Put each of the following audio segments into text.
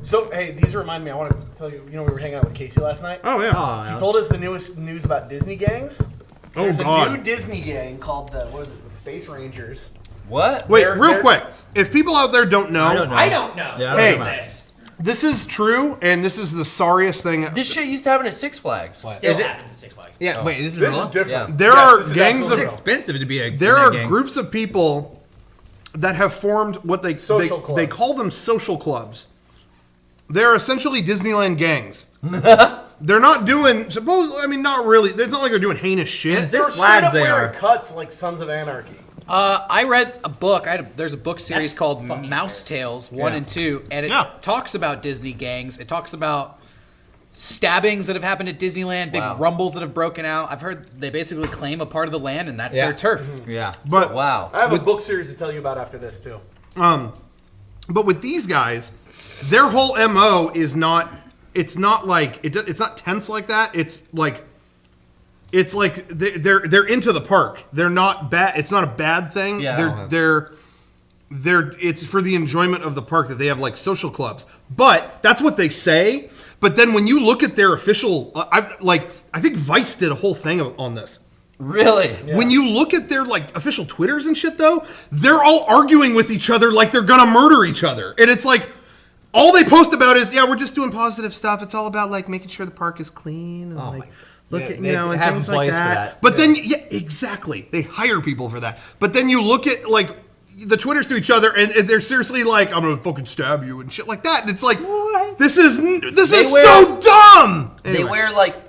So, hey, these remind me, I want to tell you, we were hanging out with Casey last night. Oh, yeah. He told us the newest news about Disney Gangs. There's a new Disney gang called the Space Rangers. What? Wait, real quick. If people out there don't know. I don't know. Yeah, what is this? This is true, and this is the sorriest thing. This shit used to happen at Six Flags. Still happens at Six Flags. Yeah, wait, this is This real? is different. Yeah. There are gangs of... It's expensive to be a There are gang. groups of people that have formed what they call them social clubs. They're essentially Disneyland gangs. They're not doing not really. It's not like they're doing heinous shit. They're straight up wearing cuts like Sons of Anarchy. I read a book. There's a book series called Mouse Tales 1 and 2, and it talks about Disney gangs. It talks about stabbings that have happened at Disneyland, big rumbles that have broken out. I've heard they basically claim a part of the land, and that's their turf. Yeah. But wow. I have a book series to tell you about after this too. But with these guys, their whole MO is not. It's not like it's not tense like that. It's like they're into the park. They're not bad. It's not a bad thing. Yeah. They're it's for the enjoyment of the park that they have like social clubs. But that's what they say. But then when you look at their official, I think Vice did a whole thing on this. Really? Yeah. When you look at their like official Twitters and shit, though, they're all arguing with each other like they're gonna murder each other, and it's like. All they post about is, we're just doing positive stuff. It's all about like making sure the park is clean and look at, and things like that. But then, exactly. They hire people for that. But then you look at like the Twitters to each other and they're seriously like, I'm gonna fucking stab you and shit like that. And it's like, what? This is so dumb. They wear like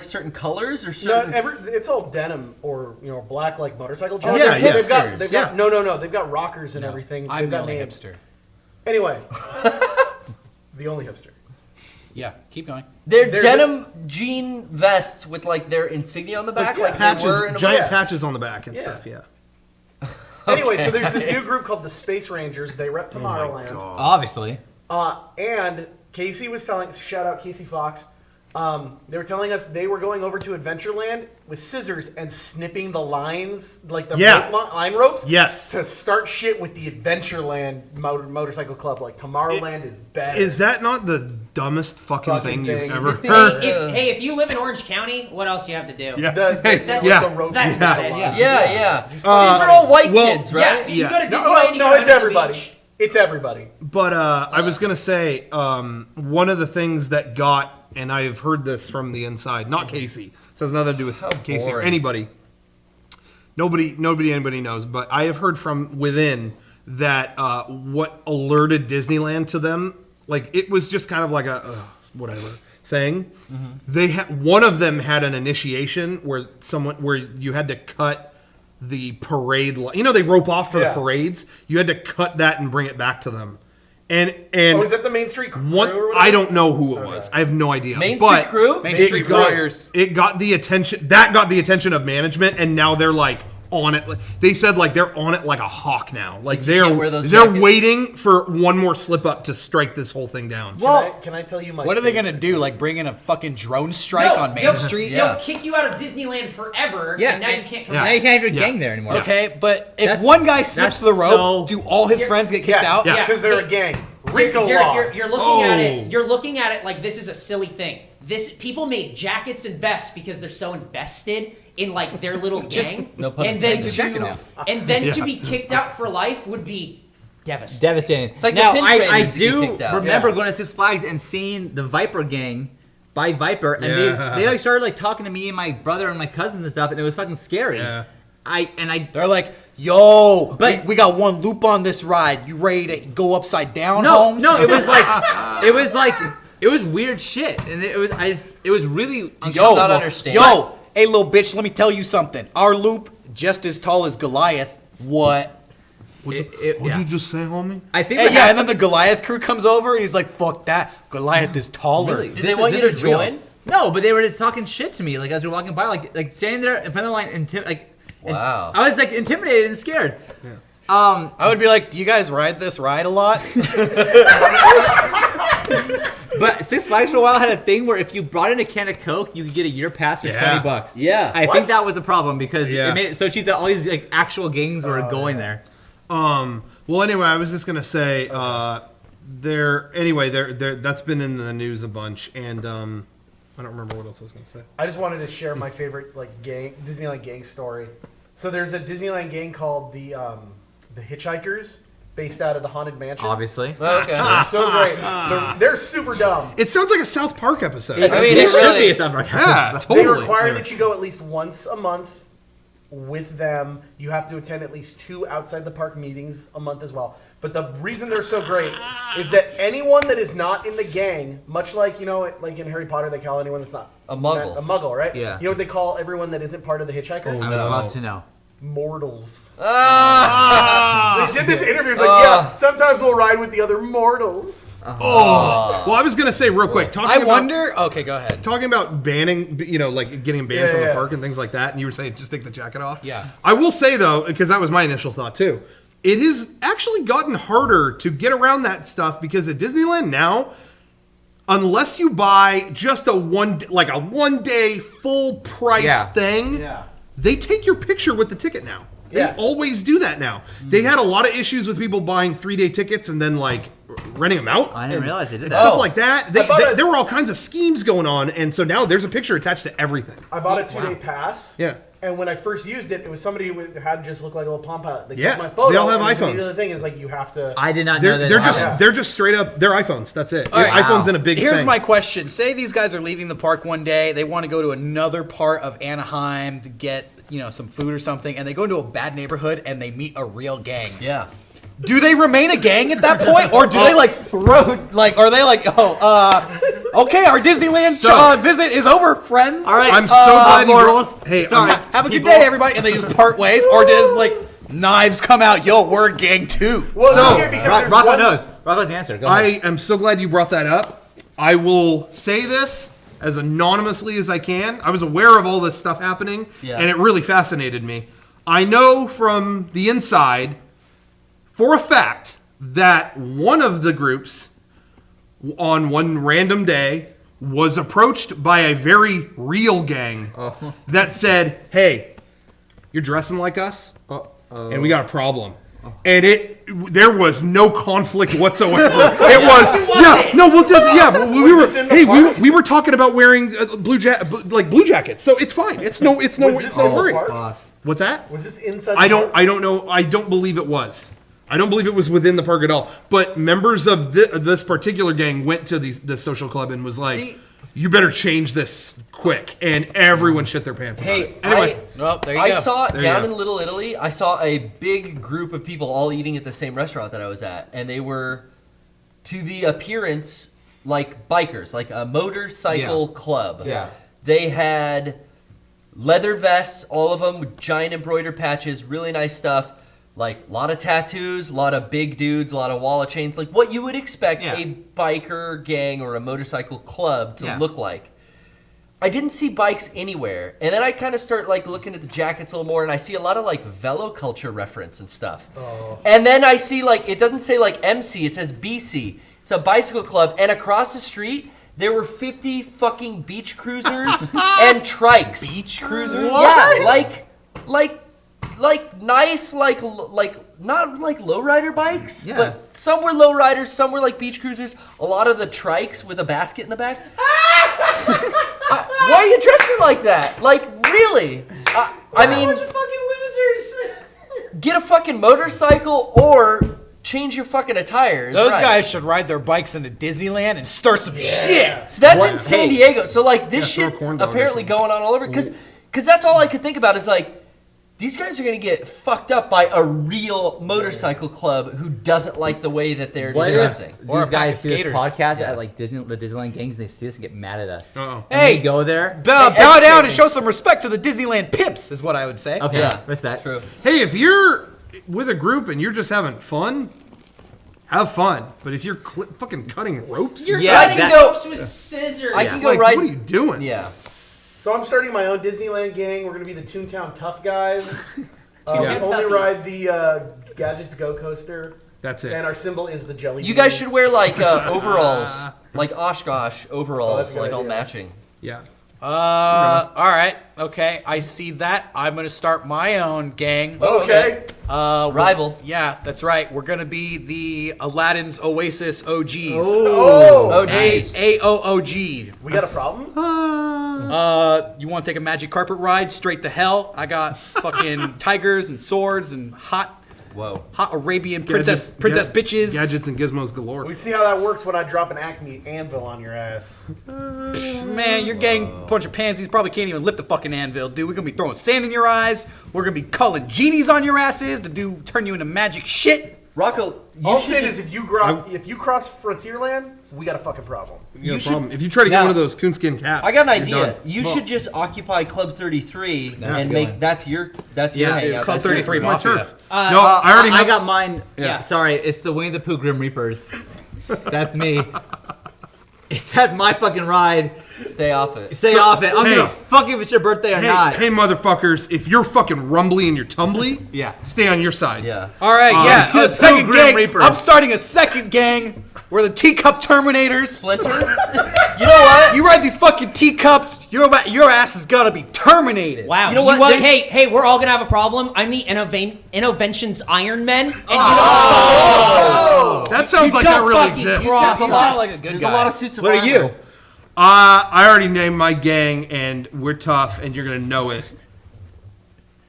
certain colors or certain. No, it's all denim or black like motorcycle jackets. They've got they've got rockers and everything. I'm got the only hipster. Anyway, the only hipster. Yeah, keep going. They're denim jean vests with like their insignia on the back, like patches, giant patches on the back and stuff. Yeah. Anyway, so there's this new group called the Space Rangers. They rep Tomorrowland. Obviously. And Casey was telling, shout out Casey Fox. They were telling us they were going over to Adventureland with scissors and snipping the lines, like the line ropes. Yes. To start shit with the Adventureland motorcycle club. Like Tomorrowland is better. Is that not the dumbest fucking thing you've ever heard? If you live in Orange County, what else do you have to do? Yeah. That's about it. Yeah. These are all white kids, right? Yeah. You go to Disneyland. No, it's everybody. It's everybody. But I was gonna say one of the things that got. And I have heard this from the inside, not Casey. This has nothing to do with Casey or anybody. Anybody knows. But I have heard from within that what alerted Disneyland to them, like it was just kind of like a whatever thing. Mm-hmm. One of them had an initiation where you had to cut the parade. They rope off for the parades. You had to cut that and bring it back to them. And is that the Main Street Crew? I don't know who it was. I have no idea. Main Street Crew? Main Street Warriors. It got the attention. That got the attention of management, and now they're like on it. They said like they're on it like a hawk now. Like they're waiting for one more slip up to strike this whole thing down. Well, can I tell you my? What are they gonna do? Like bring in a fucking drone strike on Main Street? They'll kick you out of Disneyland forever. Yeah, and now you can't come back. Now you can't have your gang there anymore. Okay, but if one guy slips the rope, do all his friends get kicked out? Yeah, because they're a gang. Derek, you're looking at it. You're looking at it like this is a silly thing. People made jackets and vests because they're so invested in like their little gang, and then to be kicked out for life would be devastating. It's like now I do remember going to Six Flags and seeing the Viper gang by Viper, and they like started like talking to me and my brother and my cousins and stuff, and it was fucking scary. Yeah. They're like, yo, but we got one loop on this ride. You ready to go upside down, Holmes? No, it was weird shit, and it was really. I'm just not understanding. Yo, hey, little bitch, let me tell you something. Our loop just as tall as Goliath. What? What'd you just say, homie? I think. And then the Goliath crew comes over, and he's like, "Fuck that, Goliath is taller." Really? Did they want you to join? No, but they were just talking shit to me, like as we were walking by, like standing there in front of the line, and wow. I was like intimidated and scared. Yeah. I would be like, "Do you guys ride this ride a lot?" But Six Flags for a while had a thing where if you brought in a can of Coke, you could get a year pass for $20. Yeah, I think that was a problem because it made it so cheap that all these like actual gangs were going there. Well, anyway, I was just gonna say, That's been in the news a bunch, and I don't remember what else I was gonna say. I just wanted to share my favorite Disneyland gang story. So there's a Disneyland gang called the Hitchhikers, based out of the Haunted Mansion. Obviously. Okay. They're so great. They're super dumb. It sounds like a South Park episode. I mean, it should be a South Park Yeah, episode. totally. They require that you go at least once a month with them. You have to attend at least 2 outside the park meetings a month as well. But the reason they're so great is that anyone that is not in the gang, much like, like in Harry Potter, they call anyone that's not A muggle. A muggle, right? Yeah. You know what they call everyone that isn't part of the Hitchhikers? I would love to know. Mortals. Ah! They did this interview. It's like, sometimes we'll ride with the other mortals. Well, I was gonna say real quick. Okay, go ahead. Talking about banning, like getting banned from the park and things like that, and you were saying just take the jacket off. Yeah. I will say though, because that was my initial thought too, it has actually gotten harder to get around that stuff because at Disneyland now, unless you buy just a one day full price thing, they take your picture with the ticket now. They always do that now. They had a lot of issues with people buying 3-day tickets and then like renting them out. I didn't realize they did that. Stuff like that. There were all kinds of schemes going on, and so now there's a picture attached to everything. I bought a 2-day pass. Yeah. And when I first used it, it was somebody who had just looked like a little pom pom. They Yeah. took my photo. They all have and iPhones. The thing is like you have to. I did not know that. They're just straight up. They're iPhones. That's it. All right. iPhone's in a big. Here's thing. my question: say these guys are leaving the park one day, they want to go to another part of Anaheim to get some food or something, and they go into a bad neighborhood and they meet a real gang. Yeah. Do they remain a gang at that point, or do they are they like, okay, our Disneyland visit is over, friends. All right, I'm so glad mortals. Hey, sorry. Have a good day, everybody, and they just part ways, or does knives come out? Yo, we're a gang too. Well, So, it's okay because Rocco knows. Rocco's the answer. Go ahead. I am so glad you brought that up. I will say this as anonymously as I can. I was aware of all this stuff happening, and it really fascinated me. I know from the inside, for a fact, that one of the groups on one random day was approached by a very real gang that said, "Hey, you're dressing like us, and we got a problem." And there was no conflict whatsoever. We were talking about wearing blue jackets, so it's fine. It's no worry. What's that? Was this inside? I don't know. I don't believe it was. I don't believe it was within the park at all. But members of this particular gang went to this social club and was like, "You better change this quick," and everyone shit their pants about it. Anyway, there you I go. saw There you down go. in Little Italy. I saw a big group of people all eating at the same restaurant that I was at, and they were, to the appearance, like bikers, like a motorcycle club. Yeah. They had leather vests, all of them with giant embroidered patches, really nice stuff. Like a lot of tattoos, a lot of big dudes, a lot of wallet chains, like what you would expect a biker gang or a motorcycle club to look like. I didn't see bikes anywhere, and then I kind of start looking at the jackets a little more, and I see a lot of velo culture reference and stuff. And then I see it doesn't say MC, it says BC. It's a bicycle club, and across the street there were 50 fucking beach cruisers and trikes. Beach cruisers? Yeah, nice, not lowrider bikes, but some were lowriders, some were beach cruisers. A lot of the trikes with a basket in the back. Why are you dressing like that? Really? I mean, bunch of fucking losers. get a fucking motorcycle or change your fucking attire. Those guys should ride their bikes into Disneyland and start some shit. So that's in San Diego. So this throw a shit's corn dog or apparently something. going on all over. Because that's all I could think about is these guys are going to get fucked up by a real motorcycle club who doesn't like the way that they're What if dressing. Or a these pack guys of see this skaters. podcast Yeah. at the Disneyland Gangs, and they see us and get mad at us? Uh-oh. And Hey, we go there. bow down and show some respect to the Disneyland pimps, is what I would say. Okay, Yeah. respect. True. Hey, if you're with a group and you're just having fun, have fun. But if you're fucking cutting ropes, You're Yeah, cutting that- ropes with scissors. I it's can go like, right. what are you doing? Yeah. So I'm starting my own Disneyland gang. We're gonna be the Toontown Tough Guys. Toontown We only Toughies. ride the Gadgets Go coaster, That's it. and our symbol is the jelly. You bean. guys should wear overalls, Oshkosh overalls, that's a good all idea. matching. Yeah. All right. Okay. I see that. I'm gonna start my own gang. Okay. Rival. Yeah, that's right. We're gonna be the Aladdin's Oasis OGs. Oh, OGs. AOOG. we got a problem? You want to take a magic carpet ride straight to hell? I got fucking tigers and swords and hot Arabian princess bitches. Gadgets and gizmos galore. We see how that works when I drop an Acme anvil on your ass. Man, your gang, bunch of pansies, probably can't even lift a fucking anvil, dude. We're gonna be throwing sand in your eyes. We're gonna be calling genies on your asses to turn you into magic shit. Rocco, you All I'm should saying just... is if you cross Frontierland, we got a fucking problem. You problem. If you try to get Now- one of those coonskin caps, I got an you're idea. done. You should just occupy Club 33 and good make one. that's your Yeah, hangout. Club That's your- 33 My Mafia. turf. No, I already I have. got mine. Yeah. Sorry, it's the Winnie the Pooh Grim Reapers. That's me. If that's my fucking ride, Stay off it. stay So, off it. I don't hey. give a fuck if it's your birthday or not. Hey, motherfuckers! If you're fucking rumbly and you're tumbly, Yeah. stay on your side. Yeah. All right, the a second Grim gang. Reapers. I'm starting a second gang. We're the teacup Terminators. Splinter? You know what? You ride these fucking teacups, your ass is gonna be terminated. Wow. You know what? There's- Hey, we're all gonna have a problem. I'm the Innovations Iron Men. And That sounds like that really exists. There's a lot, like a good there's guy. a lot of suits of What are armor. you? I already named my gang, and we're tough, and you're gonna know it.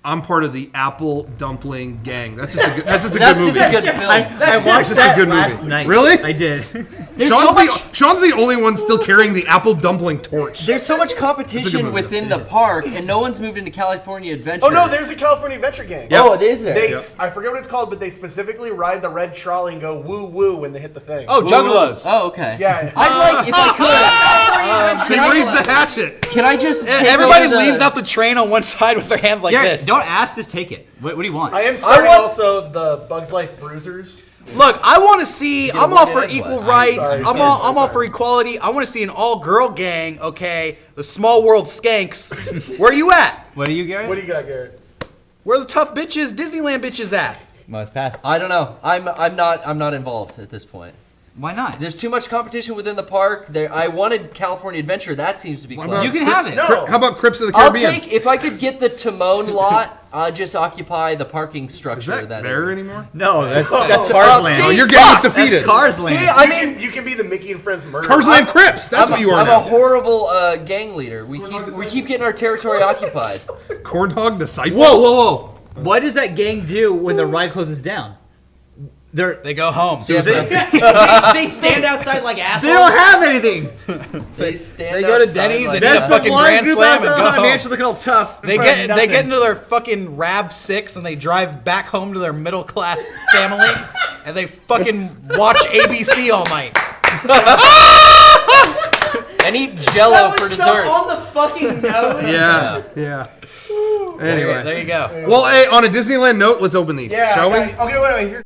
I'm part of the Apple Dumpling Gang. That's just a good. That's just a That's good just movie. a good film. I watched just a that good last movie. night. Really? I did. Sean's the only one still carrying the Apple Dumpling torch. There's so much That's a good competition movie. within the park, and no one's moved into California Adventure. Oh no, there's a California Adventure Gang. Yeah. Oh, it is there. They, I forget what it's called, but they specifically ride the red trolley and go woo woo when they hit the thing. Oh, Juggalos. Oh, okay. Yeah. I'd like, if I could, They raised the hatchet. can I just take Everybody over the- leans out the train on one side with their hands like Garrett, this. don't ask, just take it. What do you want? I am starting want- also the Bugs Life Bruisers. Look, I want to see. I'm all for equal rights. Sorry, I'm all for equality. I want to see an all-girl gang. Okay, the Small World Skanks. Where you at? What are you, Garrett? What do you got, Garrett? Where the tough bitches, Disneyland bitches at? Must pass. I don't know. I'm not involved at this point. Why not? There's too much competition within the park. There, I wanted California Adventure. That seems to be closed. You can have it. No. How about Crips of the I'll Caribbean? take if I could get the Timon lot. I'll just occupy the parking structure. Is that of that there area. anymore? No, that's Oh, Cars see? Land. Oh, your gang is That's defeated. Cars See, Land. I mean, You can be the Mickey and Friends murder. Cars Land Crips. That's what you are I'm now. a horrible gang leader. We keep getting our territory occupied. Corn Dog Disciple. Whoa. What does that gang do when the ride closes down? They go home. Yeah, they stand outside like assholes. They don't have anything. they stand. They go to outside Denny's like and eat that. a fucking one Grand group Slam and outside go on a home. mansion looking all tough. They get into their fucking RAV6 and they drive back home to their middle class family and they fucking watch ABC all night. and eat Jello That for was dessert. so on the fucking nose. Yeah. Anyway. There you go. Well, hey, on a Disneyland note, let's open these, Yeah. shall we? Okay, wait. Here's